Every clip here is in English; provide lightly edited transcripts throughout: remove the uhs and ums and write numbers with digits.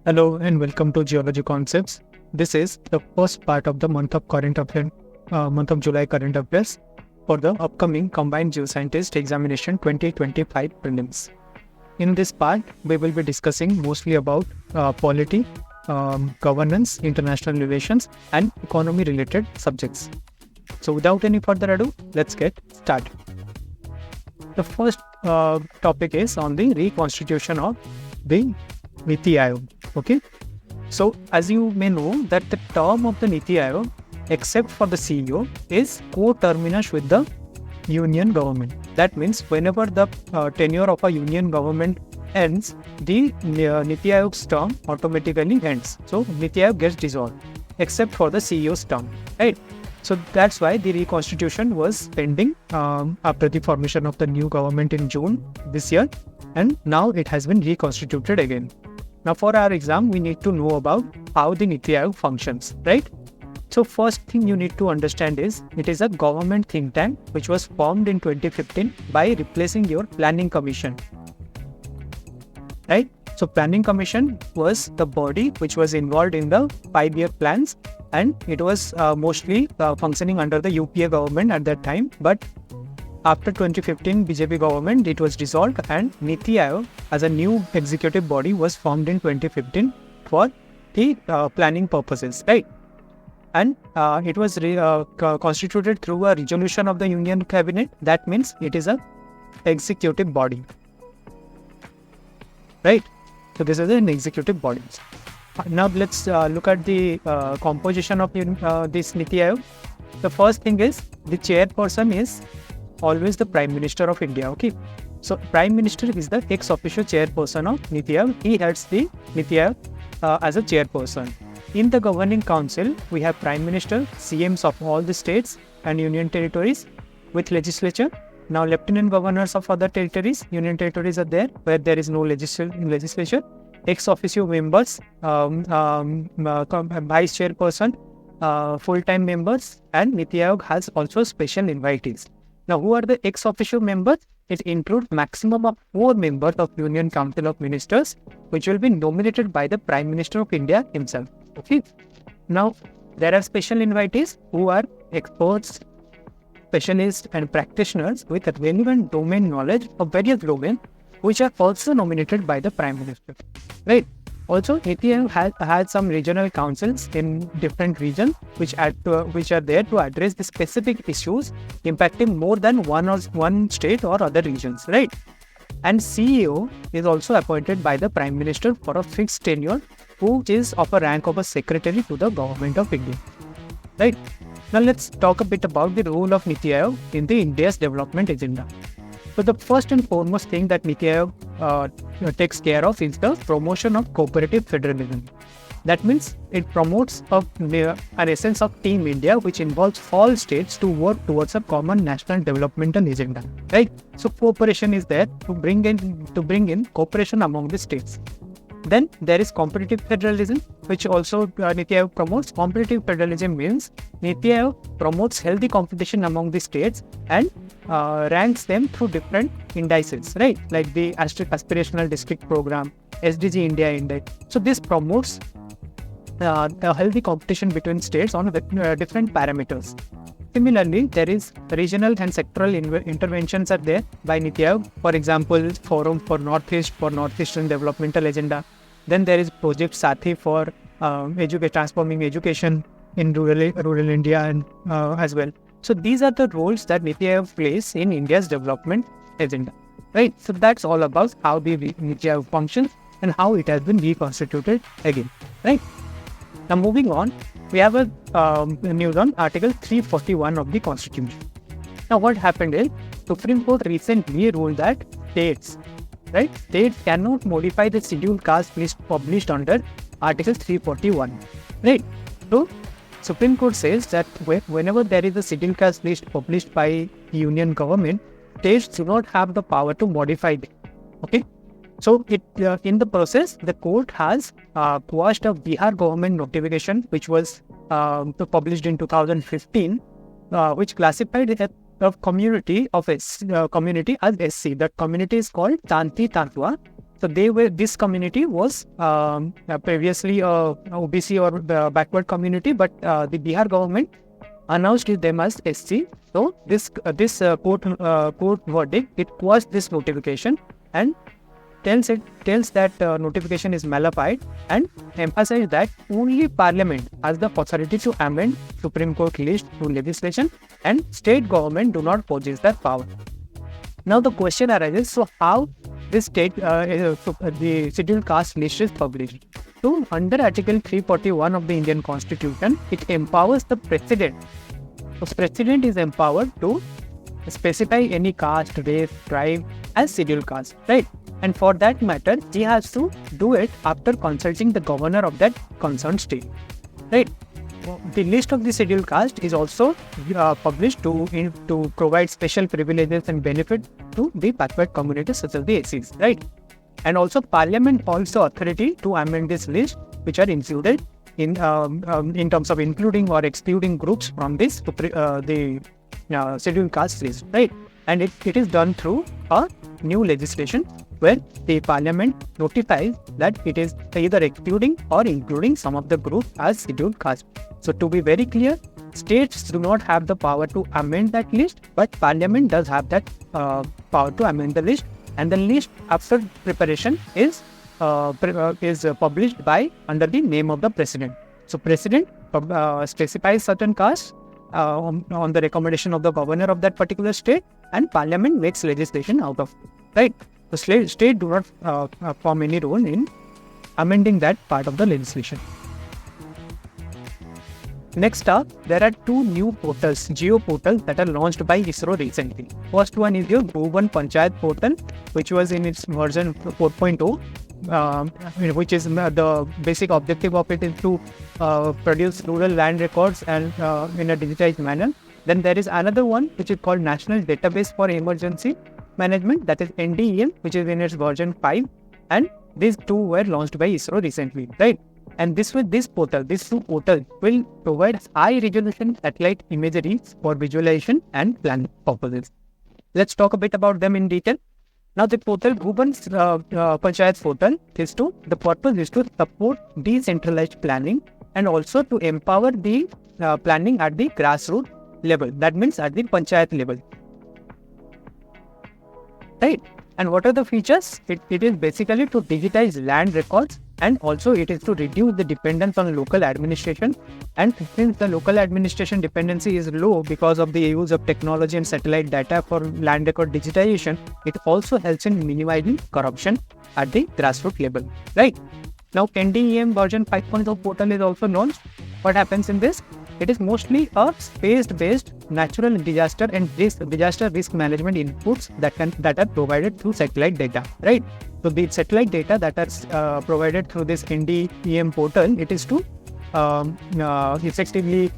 Hello and welcome to Geology Concepts. This is the first part of the month of July current affairs for the upcoming Combined Geoscientist Examination 2025 prelims. In this part, we will be discussing mostly about polity, governance, international relations, and economy-related subjects. So, without any further ado, let's get started. The first topic is on the reconstitution of the Niti Iog. Okay, so as you may know that the term of the Niti Iog, except for the CEO, is coterminous with the union government. That means whenever the tenure of a union government ends, the Niti Iog's term automatically ends. So Niti Iog gets dissolved, except for the CEO's term, right? So that's why the reconstitution was pending after the formation of the new government in June this year, and now it has been reconstituted again. Now for our exam, we need to know about how the Niti Iog functions, right? So first thing you need to understand is it is a government think tank which was formed in 2015 by replacing your planning commission, right? So planning commission was the body which was involved in the 5-year plans, and it was mostly functioning under the UPA government at that time. But after 2015 BJP government, it was dissolved, and Niti Iog as a new executive body was formed in 2015 for the planning purposes, right? And it was constituted through a resolution of the Union Cabinet. That means it is a executive body, right? So this is an executive body. Now let's look at the composition of this Niti Iog. The first thing is the chairperson is always the Prime Minister of India. Okay, so Prime Minister is the ex officio chairperson of Niti Iog. He heads the Niti Iog as a chairperson. In the governing council, we have Prime Minister, CMs of all the states and union territories with legislature. Now Lieutenant Governors of other territories, union territories are there where there is no legislature. Ex officio members, vice chairperson, full-time members, and Niti Iog has also special invitees. Now, who are the ex officio members? It includes maximum of 4 members of Union Council of Ministers, which will be nominated by the Prime Minister of India himself. Okay. Now, there are special invitees who are experts, specialists, and practitioners with relevant domain knowledge of various domains, which are also nominated by the Prime Minister. Right. Also, Niti Iog had some regional councils in different regions which are there to address the specific issues impacting more than one state or other regions, right? And CEO is also appointed by the Prime Minister for a fixed tenure, who is of a rank of a secretary to the Government of India, right? Now let's talk a bit about the role of Niti Iog in the India's development agenda. So the first and foremost thing that Niti Iog takes care of is the promotion of cooperative federalism. That means it promotes an essence of Team India, which involves all states to work towards a common national developmental agenda, right? So cooperation is there to bring in cooperation among the states. Then there is competitive federalism, which also Niti Iog promotes. Competitive federalism means Niti Iog promotes healthy competition among the states and ranks them through different indices, right? Like the Aspirational District Program, SDG India Index. So this promotes a healthy competition between states on different parameters. Similarly, there is regional and sectoral interventions are there by Niti Iog. For example, Forum for Northeast for Northeastern Developmental Agenda. Then there is Project Sathi for transforming education in rural India and as well. So these are the roles that Niti Iog plays in India's development agenda, right? So that's all about how the Niti Iog functions and how it has been reconstituted again, right? Now moving on, we have a news on Article 341 of the Constitution. Now what happened is, Supreme Court recently ruled that states cannot modify the scheduled caste list published under Article 341, right? So Supreme Court says that whenever there is a scheduled caste list published by the union government, states do not have the power to modify it. Okay. So in the process, the court has quashed a Bihar government notification which was published in 2015, which classified a community as SC. That community is called Tanti Tantwa, So this community was previously OBC or the backward community, but the Bihar government announced them as SC. So this court verdict, it quashed this notification and tells that notification is nullified, and emphasized that only Parliament has the authority to amend Supreme Court list through legislation, and state government do not possess that power. Now the question arises: so how this the scheduled caste list is published? So under Article 341 of the Indian Constitution, it empowers the President. So President is empowered to specify any caste, race, tribe as scheduled caste, right? And for that matter, he has to do it after consulting the governor of that concerned state, right? The list of the scheduled caste is also published to provide special privileges and benefit to the backward communities such as the SCs, right? And also Parliament also authority to amend this list, which are included in terms of including or excluding groups from this the scheduled caste list, right? And it is done through a new legislation where the Parliament notifies that it is either excluding or including some of the group as scheduled caste. So to be very clear, states do not have the power to amend that list, but Parliament does have that power to amend the list, and the list after preparation is published by under the name of the President. So President specifies certain castes on the recommendation of the governor of that particular state, and Parliament makes legislation out of it, right? The state do not form any role in amending that part of the legislation. Next up, there are two new portals, Geo Portals, that are launched by ISRO recently. First one is your Bhuvan Panchayat portal, which was in its version 4.0, which is the basic objective of it is to produce rural land records and in a digitized manner. Then there is another one which is called National Database for Emergency Management, that is NDEM, which is in its version 5, and these two were launched by ISRO recently, right? And these two portals will provide high resolution satellite imagery for visualization and planning purposes. Let's talk a bit about them in detail. Now the portal, Bhuvan Panchayat portal, the purpose is to support decentralized planning and also to empower the planning at the grassroots level. That means at the panchayat level, right? And what are the features? It is basically to digitize land records, and also it is to reduce the dependence on local administration. And since the local administration dependency is low because of the use of technology and satellite data for land record digitization, it also helps in minimizing corruption at the grassroots level, right? Now NDEM version 5.0 portal is also launched. What happens in this? It is mostly a space-based natural disaster and disaster risk management inputs that are provided through satellite data, right? So the satellite data that are provided through this NDEM portal, it is to effectively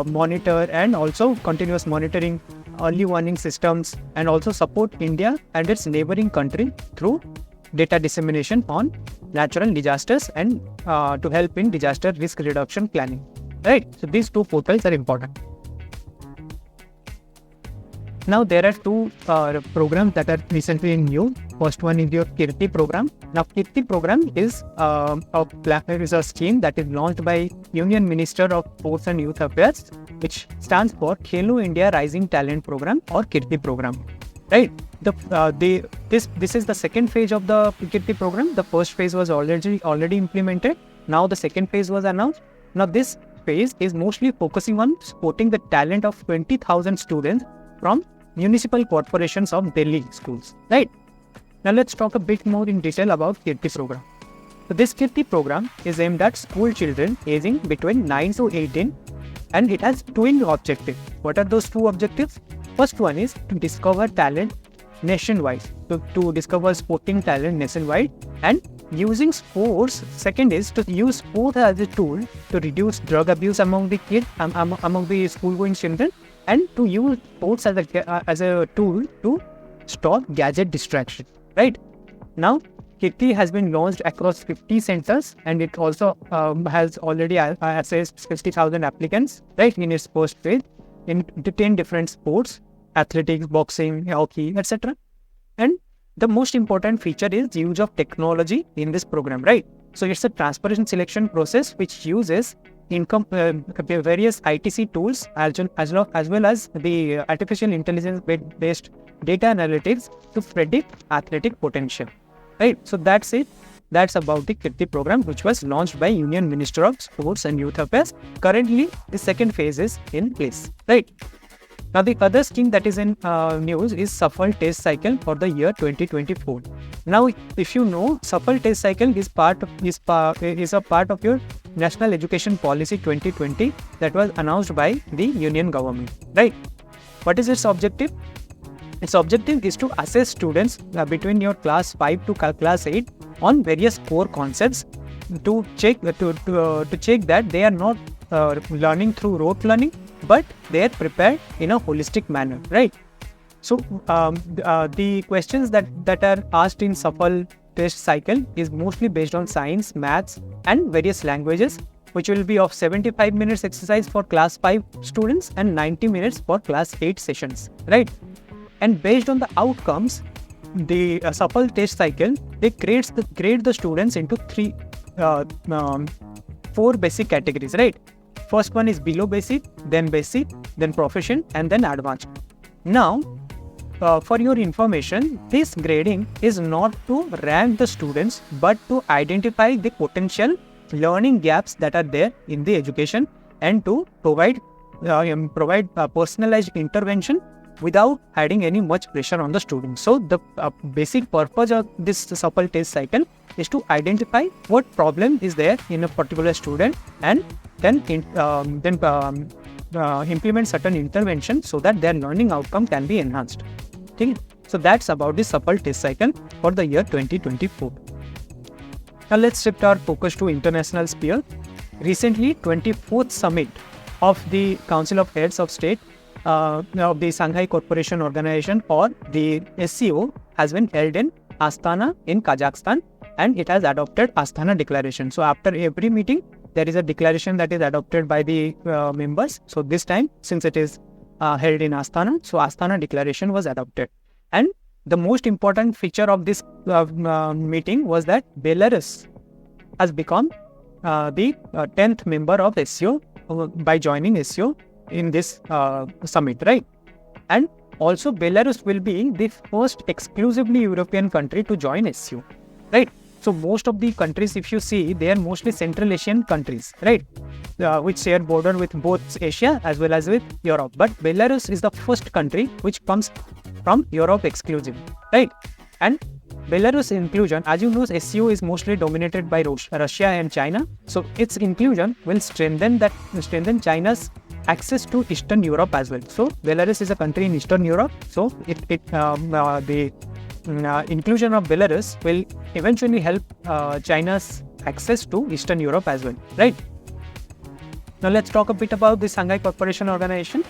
monitor and also continuous monitoring, early warning systems, and also support India and its neighboring country through data dissemination on natural disasters and to help in disaster risk reduction planning. Right, so these two portals are important. Now there are two programs that are recently new. First one is your Kirti program. Now Kirti program is a scheme that is launched by Union Minister of Sports and Youth Affairs, which stands for Khelo India Rising Talent Program or Kirti program. Right. This is the second phase of the Kirti program. The first phase was already implemented. Now the second phase was announced. Now this phase is mostly focusing on supporting the talent of 20,000 students from municipal corporations of Delhi schools, right? Now let's talk a bit more in detail about Kirti program. So this Kirti program is aimed at school children aging between 9 to 18, and it has twin objectives. What are those two objectives? First one is to discover talent nationwide, to discover sporting talent nationwide, and using sports. Second is to use sports as a tool to reduce drug abuse among the kids, among the school-going children, and to use sports as a tool to stop gadget distraction. Right now, Kirti has been launched across 50 centers, and it also has already assessed 50,000 applicants. Right in its first phase, in 10 different sports: athletics, boxing, hockey, etc. And the most important feature is use of technology in this program, right? So it's a transparent selection process which uses various ITC tools as well as the artificial intelligence based data analytics to predict athletic potential, right? So that's it. That's about the Kirti program, which was launched by Union Minister of Sports and Youth Affairs. Currently, the second phase is in place, right? Now, the other scheme that is in news is Safal Test Cycle for the year 2024. Now, if you know, Safal Test Cycle is a part of your National Education Policy 2020 that was announced by the Union government, right? What is its objective? Its objective is to assess students between your class 5 to class 8 on various core concepts to check that they are not learning through rote learning, but they are prepared in a holistic manner, right? So the questions that are asked in Safal Test Cycle is mostly based on science, maths and various languages, which will be of 75 minutes exercise for class 5 students and 90 minutes for class 8 sessions, right? And based on the outcomes, the Safal Test Cycle, they grade the students into four basic categories, right? First one is below basic, then proficient, and then advanced. Now, for your information, this grading is not to rank the students, but to identify the potential learning gaps that are there in the education and to provide personalized intervention without adding any much pressure on the students. So the basic purpose of this Safal Test Cycle is to identify what problem is there in a particular student and then implement certain intervention so that their learning outcome can be enhanced. Okay? So that's about the Safal Test Cycle for the year 2024. Now let's shift our focus to international sphere. Recently, 24th summit of the Council of Heads of State of the Shanghai Cooperation Organization, or the SCO, has been held in Astana in Kazakhstan, and it has adopted Astana Declaration. So after every meeting, there is a declaration that is adopted by the members. So this time, since it is held in Astana, so Astana Declaration was adopted. And the most important feature of this meeting was that Belarus has become the 10th member of SCO by joining SCO in this summit, right? And also Belarus will be the first exclusively European country to join SCO, right? So most of the countries, if you see, they are mostly Central Asian countries, right? Which share border with both Asia as well as with Europe. But Belarus is the first country which comes from Europe exclusive, right? And Belarus inclusion, as you know, SCO is mostly dominated by Russia and China. So its inclusion will strengthen China's access to Eastern Europe as well. So Belarus is a country in Eastern Europe. So the inclusion of Belarus will eventually help China's access to Eastern Europe as well, right? Now let's talk a bit about the Shanghai Cooperation Organization.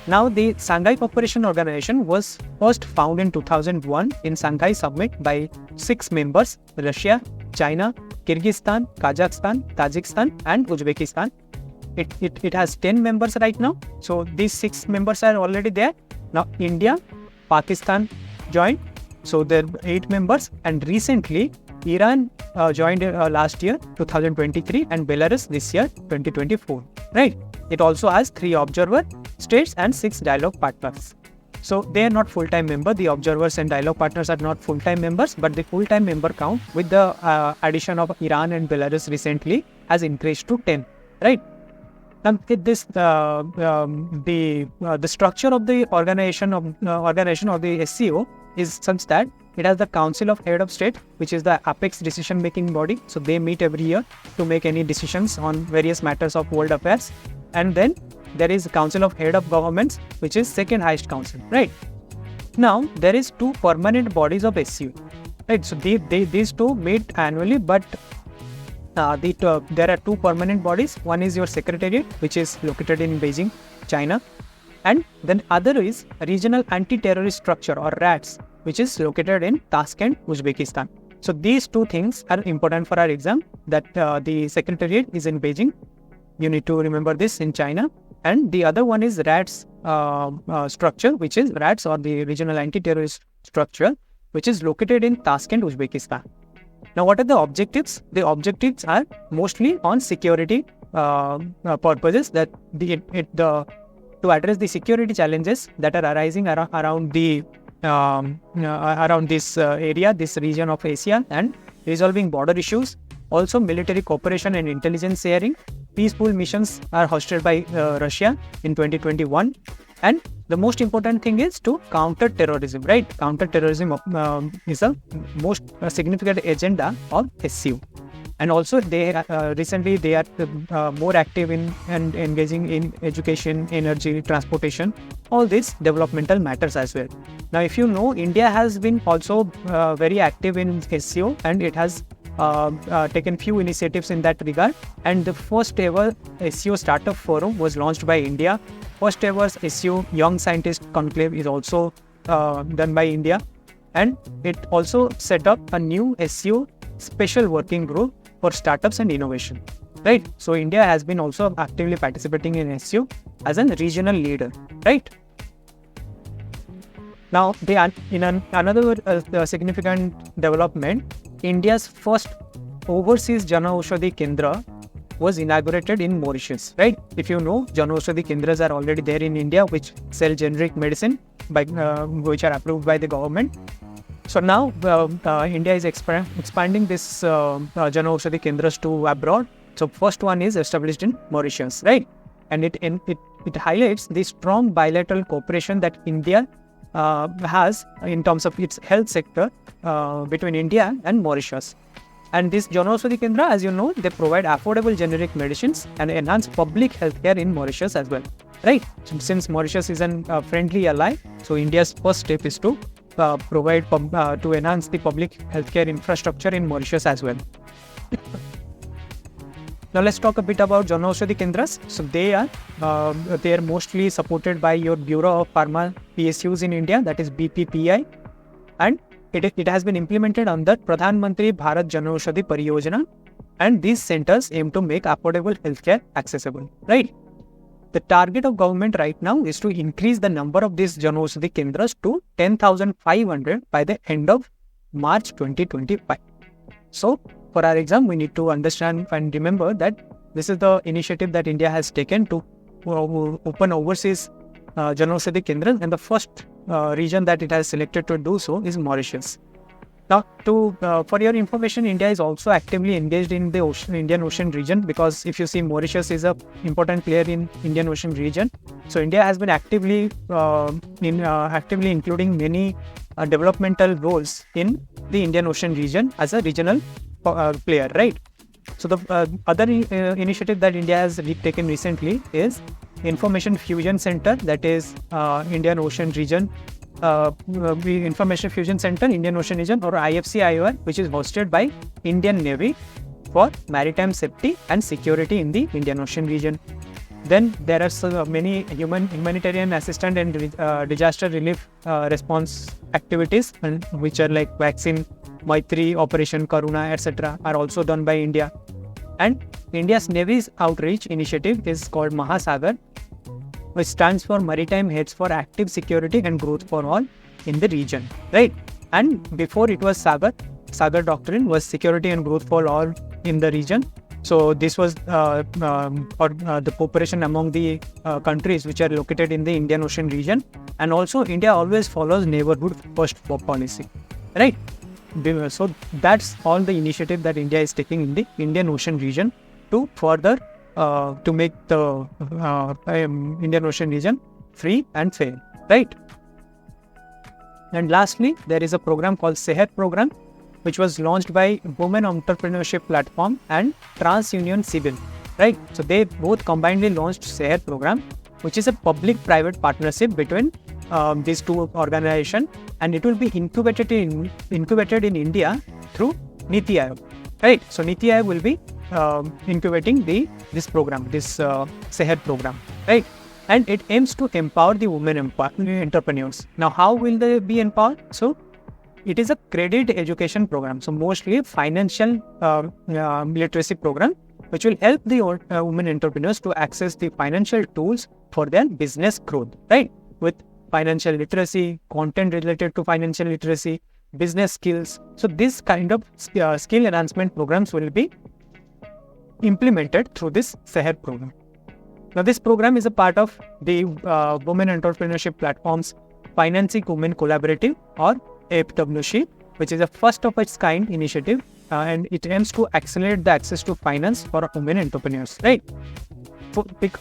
Now, the Shanghai Cooperation Organization was first founded in 2001 in Shanghai Summit by 6 members: Russia, China, Kyrgyzstan, Kazakhstan, Tajikistan, and Uzbekistan. It has 10 members right now. So these 6 members are already there. Now India, Pakistan joined. So there are 8 members, and recently Iran joined last year 2023 and Belarus this year 2024, right? It also has 3 observer states and 6 dialogue partners. So they are not full-time members. The observers and dialogue partners are not full-time members, but the full-time member count with the addition of Iran and Belarus recently has increased to 10, right? Now, this the structure of the organization of the SCO is such that it has the Council of Head of State, which is the apex decision-making body. So they meet every year to make any decisions on various matters of world affairs. And then there is the Council of Head of Governments, which is second highest council, right? Now there is 2 permanent bodies of SCO, right? So these 2 meet annually, but there are 2 permanent bodies. One is your secretariat, which is located in Beijing, China, and then other is Regional Anti-Terrorist Structure, or RATS, which is located in Tashkent, Uzbekistan. So these 2 things are important for our exam, that the secretariat is in Beijing. You need to remember this, in China. And the other one is RATS structure, which is RATS, or the Regional Anti-Terrorist Structure, which is located in Tashkent, Uzbekistan. Now, what are the objectives? The objectives are mostly on security purposes, that to address the security challenges that are arising around this area, this region of Asia, and resolving border issues. Also, military cooperation and intelligence sharing. Peaceful missions are hosted by Russia in 2021. And the most important thing is to counter terrorism, right? Counter terrorism is a most significant agenda of SCO. And also, recently they are more active in and engaging in education, energy, transportation, all these developmental matters as well. Now, if you know, India has been also very active in SCO, and it has taken few initiatives in that regard. And the first ever SCO Startup Forum was launched by India. First ever SCO Young Scientist Conclave is also done by India. And it also set up a new SCO special working group for startups and innovation, right? So India has been also actively participating in SCO as a regional leader, right? Now, another significant development, India's first overseas Jana Aushadhi Kendra was inaugurated in Mauritius, right? If you know, Jana Aushadhi Kendras are already there in India, which sell generic medicine which are approved by the government. So now India is expanding this Jana Aushadhi Kendras to abroad. So first one is established in Mauritius, right? And it highlights the strong bilateral cooperation that India has in terms of its health sector between India and Mauritius. And this Jana Aushadhi Kendra, as you know, they provide affordable generic medicines and enhance public healthcare in Mauritius as well, right? Since Mauritius is a friendly ally, so India's first step is to provide to enhance the public healthcare infrastructure in Mauritius as well. Now let's talk a bit about Jana Aushadhi Kendras. So they are mostly supported by your Bureau of Pharma PSUs in India, that is BPPI, and it has been implemented under Pradhan Mantri Bharat Jana Aushadhi Pariyojana, and these centers aim to make affordable healthcare accessible, right? The target of government right now is to increase the number of these Jana Aushadhi Kendras to 10,500 by the end of March 2025. So, for our exam, we need to understand and remember that this is the initiative that India has taken to open overseas Jana Aushadhi Kendras, and the first region that it has selected to do so is Mauritius. Now, for your information, India is also actively engaged in the Indian Ocean region, because if you see, Mauritius is an important player in Indian Ocean region. So India has been actively including many developmental roles in the Indian Ocean region as a regional player, right? So the other initiative that India has taken recently is Information Fusion Center, that is Indian Ocean region. Information Fusion Center, Indian Ocean region, or IFC-IOR, which is hosted by Indian Navy for maritime safety and security in the Indian Ocean region. Then there are so many humanitarian assistance and disaster relief response activities, which are like Vaccine Maitri, Operation Karuna, etc. are also done by India. And India's Navy's outreach initiative is called Mahasagar, which stands for Maritime Heads for Active Security and Growth for All in the region, right? And before it was Sagar Doctrine was Security and Growth for All in the region. So this was the cooperation among the countries which are located in the Indian Ocean region. And also India always follows neighborhood first policy, right? So that's all the initiative that India is taking in the Indian Ocean region to further to make the Indian Ocean region free and fair, right? And lastly, there is a program called Sehat program, which was launched by Women Entrepreneurship Platform and TransUnion Civil, right? So they both combinedly launched Sehat program, which is a public-private partnership between these two organizations, and it will be incubated in India through Niti Iog, right? So Niti Iog will be incubating this program, this Sehat program, right? And it aims to empower the women entrepreneurs. Now, how will they be empowered? So it is a credit education program, so mostly financial literacy program, which will help the women entrepreneurs to access the financial tools for their business growth, right? With financial literacy, content related to financial literacy, business skills. So this kind of skill enhancement programs will be implemented through this Seher program. Now, this program is a part of the Women Entrepreneurship Platform's Financing Women Collaborative, or FWC, which is a first of its kind initiative, and it aims to accelerate the access to finance for women entrepreneurs, right?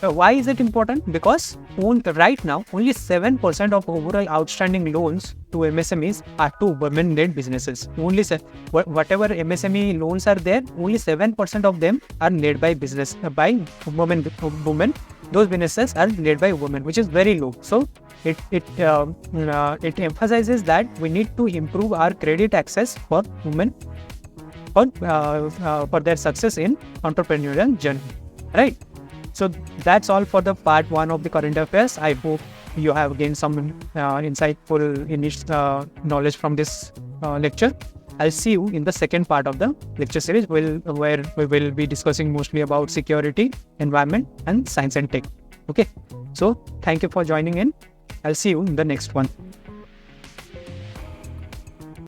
Why is it important? Because right now, only 7% of overall outstanding loans to MSMEs are to women-led businesses. Only whatever MSME loans are there, only 7% of them are led by women. Those businesses are led by women, which is very low. So it emphasizes that we need to improve our credit access for women for their success in entrepreneurial journey, right? So that's all for the part 1 of the current affairs. I hope you have gained some insightful knowledge from this lecture. I'll see you in the second part of the lecture series, where we will be discussing mostly about security, environment, and science and tech. Okay, so thank you for joining in. I'll see you in the next one.